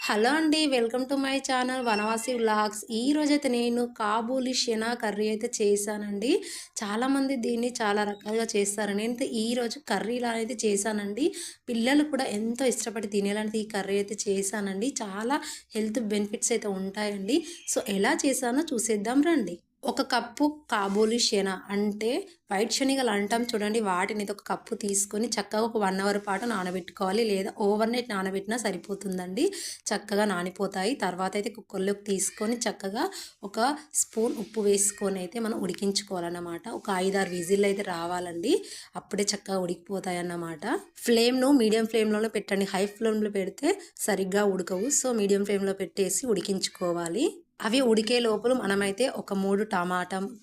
Hello అండి. Welcome to my channel Vanavasi vlogs. ఈరోజైతే నేను కాబూలి చనా కర్రీ అయితే చేశానండి. చాలామంది దీన్ని చాలా రకాలుగా చేస్తారు. నేనైతే ఈరోజు కర్రీలా అయితే చేశానండి. పిల్లలు కూడా ఎంతో ఇష్టపడి తినేలాంటి ఈ కర్రీ అయితే చేశానండి. చాలా హెల్త్ బెనిఫిట్స్ అయితే ఉంటాయండి. సో ఎలా చేశానో చూసేద్దాం రండి. ఒక కప్పు కాబూలి చనా అంటే వైట్ శనగలు అంటాం చూడండి, వాటిని ఒక కప్పు తీసుకొని చక్కగా ఒక 1 అవర్ పాటు నానబెట్టుకోవాలి, లేదా ఓవర్ నైట్ నానబెట్టినా సరిపోతుందండి. చక్కగా నానిపోతాయి. తర్వాత అయితే కుక్కర్లోకి తీసుకొని చక్కగా ఒక స్పూన్ ఉప్పు వేసుకొని అయితే మనం ఉడికించుకోవాలన్నమాట. ఒక 5-6 విజిల్ అయితే రావాలండి. అప్పుడే చక్కగా ఉడికిపోతాయి అన్నమాట. ఫ్లేమ్ను మీడియం ఫ్లేమ్లోనే పెట్టండి. హై ఫ్లేమ్లో పెడితే సరిగ్గా ఉడకవు. సో మీడియం ఫ్లేమ్లో పెట్టేసి ఉడికించుకోవాలి. అవి ఉడికే లోపల మనమైతే ఒక 3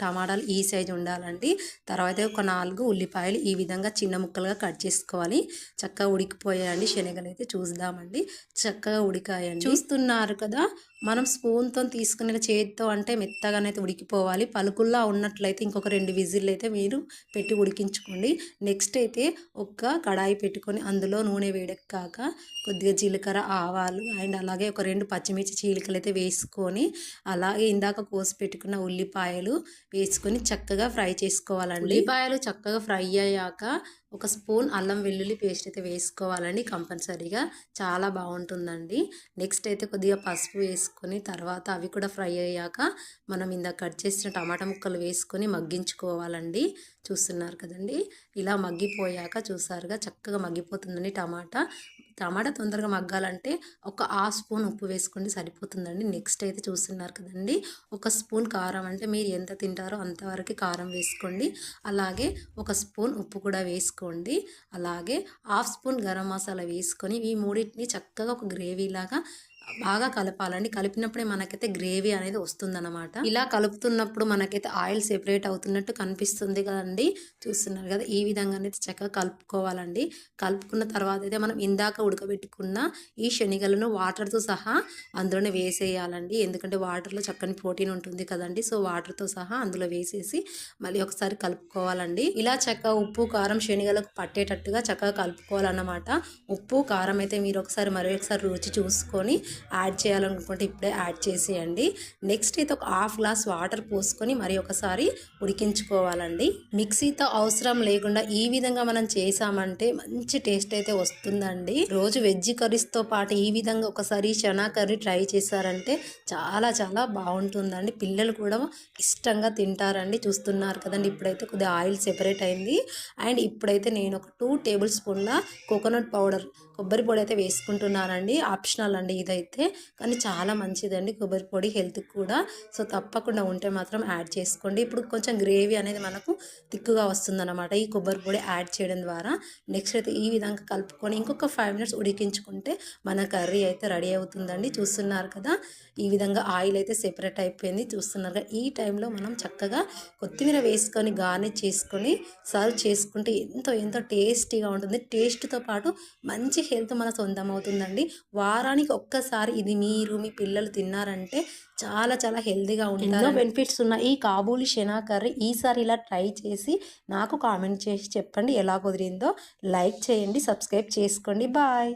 టమాటాలు ఈ సైజు ఉండాలండి. తర్వాత ఒక 4 ఉల్లిపాయలు ఈ విధంగా చిన్న ముక్కలుగా కట్ చేసుకోవాలి. చక్కగా ఉడికిపోయాయండి శనగలు అయితే. చూద్దామండి. చక్కగా ఉడికాయండి. చూస్తున్నారు కదా, మనం స్పూన్తో తీసుకునే చేతితో అంటే మెత్తగానైతే ఉడికిపోవాలి. పలుకుల్లా ఉన్నట్లయితే ఇంకొక 2 విజిల్ అయితే మీరు పెట్టి ఉడికించుకోండి. నెక్స్ట్ అయితే ఒక కడాయి పెట్టుకొని అందులో నూనె వేడెక్కాక కొద్దిగా జీలకర్ర, ఆవాలు అండ్ అలాగే ఒక 2 పచ్చిమిర్చి చీలికలు అయితే వేసుకొని, అలాగే ఇందాక కోసి పెట్టుకున్న ఉల్లిపాయలు వేసుకొని చక్కగా ఫ్రై చేసుకోవాలండి. ఉల్లిపాయలు చక్కగా ఫ్రై అయ్యాక ఒక స్పూన్ అల్లం వెల్లుల్లి పేస్ట్ అయితే వేసుకోవాలండి కంపల్సరీగా. చాలా బాగుంటుందండి. నెక్స్ట్ అయితే కొద్దిగా పసుపు వేసుకొని తర్వాత అవి కూడా ఫ్రై అయ్యాక మనం ఇందాక కట్ చేసిన టమాటా ముక్కలు వేసుకొని మగ్గించుకోవాలండి. చూస్తున్నారు కదండి, ఇలా మగ్గిపోయాక చూసారుగా చక్కగా మగ్గిపోతుందండి టమాటా తొందరగా మగ్గాలంటే ఒక హాఫ్ స్పూన్ ఉప్పు వేసుకోండి సరిపోతుందండి. నెక్స్ట్ అయితే చూస్తున్నారు కదండి, ఒక స్పూన్ కారం, అంటే మీరు ఎంత తింటారో అంతవరకు కారం వేసుకోండి. అలాగే ఒక స్పూన్ ఉప్పు కూడా వేసుకోండి. అలాగే హాఫ్ స్పూన్ గరం మసాలా వేసుకొని ఈ మూడింటిని చక్కగా ఒక గ్రేవీ లాగా బాగా కలపాలండి. కలిపినప్పుడే మనకైతే గ్రేవీ అనేది వస్తుందన్నమాట. ఇలా కలుపుతున్నప్పుడు మనకైతే ఆయిల్ సెపరేట్ అవుతున్నట్టు కనిపిస్తుంది కదండి. చూస్తున్నారు కదా, ఈ విధంగా అయితే చక్కగా కలుపుకోవాలండి. కలుపుకున్న తర్వాత అయితే మనం ఇందాక ఉడకబెట్టుకున్న ఈ శనగలను వాటర్తో సహా అందులోనే వేసేయాలండి. ఎందుకంటే వాటర్లో చక్కని ప్రోటీన్ ఉంటుంది కదండి. సో వాటర్తో సహా అందులో వేసేసి మళ్ళీ ఒకసారి కలుపుకోవాలండి. ఇలా చక్కగా ఉప్పు కారం శనగలకు పట్టేటట్టుగా చక్కగా కలుపుకోవాలన్నమాట. ఉప్పు కారం అయితే మీరు ఒకసారి రుచి చూసుకొని యాడ్ చేయాలనుకుంటే ఇప్పుడే యాడ్ చేసేయండి. నెక్స్ట్ అయితే ఒక హాఫ్ గ్లాస్ వాటర్ పోసుకొని మరి ఒకసారి ఉడికించుకోవాలండి. మిక్సీతో అవసరం లేకుండా ఈ విధంగా మనం చేసామంటే మంచి టేస్ట్ అయితే వస్తుందండి. రోజు వెజ్ కర్రీస్తో పాటు ఈ విధంగా ఒకసారి చనా కర్రీ ట్రై చేశారంటే చాలా చాలా బాగుంటుందండి. పిల్లలు కూడా ఇష్టంగా తింటారండి. చూస్తున్నారు కదండి, ఇప్పుడైతే కొద్దిగా ఆయిల్ సెపరేట్ అయింది. అండ్ ఇప్పుడైతే నేను ఒక 2 టేబుల్ స్పూన్ల కోకోనట్ పౌడర్, కొబ్బరి పొడి అయితే వేసుకుంటున్నానండి. ఆప్షనల్ అండి ఇదైతే, కానీ చాలా మంచిదండి కొబ్బరి పొడి హెల్త్కి కూడా. సో తప్పకుండా ఉంటే మాత్రం యాడ్ చేసుకోండి. ఇప్పుడు కొంచెం గ్రేవీ అనేది మనకు తిక్కుగా వస్తుందన్నమాట ఈ కొబ్బరి పొడి యాడ్ చేయడం ద్వారా. నెక్స్ట్ అయితే ఈ విధంగా కలుపుకొని ఇంకొక 5 మినిట్స్ ఉడికించుకుంటే మన కర్రీ అయితే రెడీ అవుతుందండి. చూస్తున్నారు కదా, ఈ విధంగా ఆయిల్ అయితే సెపరేట్ అయిపోయింది. చూస్తున్నారు కదా, ఈ టైంలో మనం చక్కగా కొత్తిమీర వేసుకొని గార్నిష్ చేసుకొని సర్వ్ చేసుకుంటే ఎంతో టేస్టీగా ఉంటుంది. టేస్ట్తో పాటు మంచి హెల్త్ మన సొంతం అవుతుందండి. వారానికి ఒక్కసారి ఇది మీరు మీ పిల్లలు తిన్నారంటే చాలా చాలా హెల్తీగా ఉంటారు. ఎన్నో బెనిఫిట్స్ ఉన్న ఈ కాబూలి చనా కర్రీ ఈసారి ఇలా ట్రై చేసి నాకు కామెంట్ చేసి చెప్పండి ఎలా కుదిరిందో. లైక్ చేయండి, సబ్స్క్రైబ్ చేసుకోండి. బాయ్.